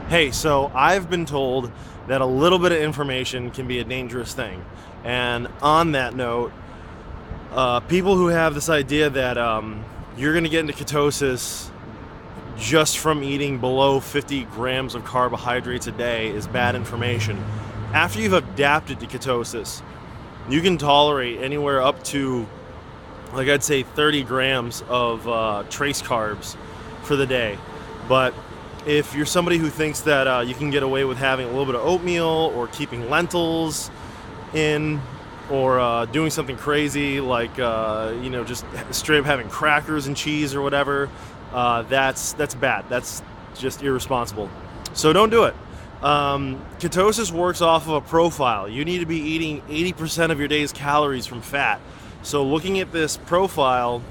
Hey, so I've been told that a little bit of information can be a dangerous thing. And on that note, people who have this idea that you're going to get into ketosis just from eating below 50 grams of carbohydrates a day is bad information. After you've adapted to ketosis, you can tolerate anywhere up to, like I'd say, 30 grams of trace carbs for the day. But if you're somebody who thinks that you can get away with having a little bit of oatmeal or keeping lentils in, or doing something crazy like just straight up having crackers and cheese or whatever, that's bad. That's just irresponsible. So don't do it. Ketosis works off of a profile. You need to be eating 80% of your day's calories from fat. So looking at this profile,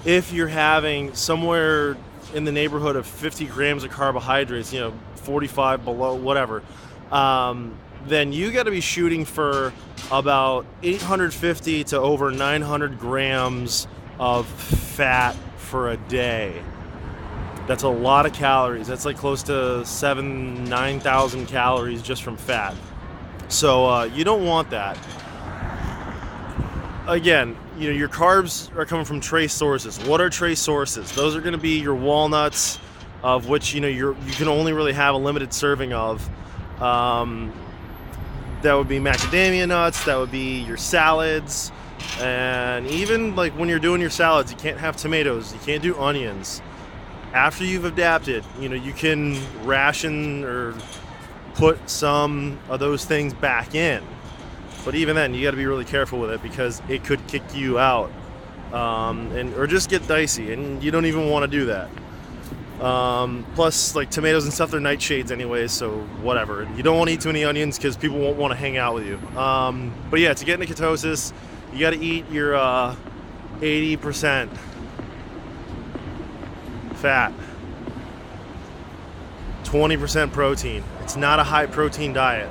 if you're having somewhere in the neighborhood of 50 grams of carbohydrates, 45 below, whatever, then you got to be shooting for about 850 to over 900 grams of fat for a day. That's a lot of calories. That's like close to 9,000 calories just from fat. So you don't want that. Again, your carbs are coming from trace sources. What are trace sources? Those are going to be your walnuts, of which you can only really have a limited serving of. That would be macadamia nuts. That would be your salads, and even like when you're doing your salads, you can't have tomatoes. You can't do onions. After you've adapted, you can ration or put some of those things back in. But even then, you got to be really careful with it because it could kick you out, or just get dicey, and you don't even want to do that. Plus, like tomatoes and stuff, they're nightshades anyways, so whatever. You don't want to eat too many onions because people won't want to hang out with you. But yeah, to get into ketosis, you got to eat your 80% fat, 20% protein. It's not a high protein diet.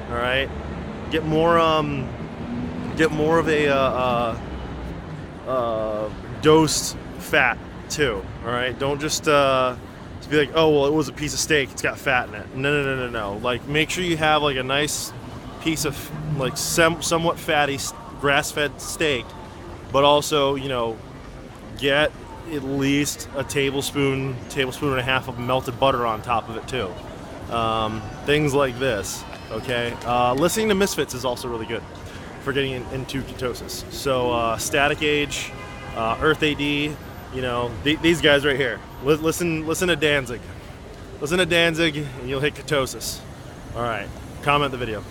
All right. Get more of a dosed fat too. All right, don't just be like, oh well, it was a piece of steak, it's got fat in it. No. Like, make sure you have like a nice piece of like somewhat fatty grass-fed steak, but also get at least a tablespoon and a half of melted butter on top of it too. Things like this. Okay, listening to Misfits is also really good for getting into ketosis. So Static Age, Earth AD, these guys right here. Listen to Danzig. Listen to Danzig, and you'll hit ketosis. All right, comment the video.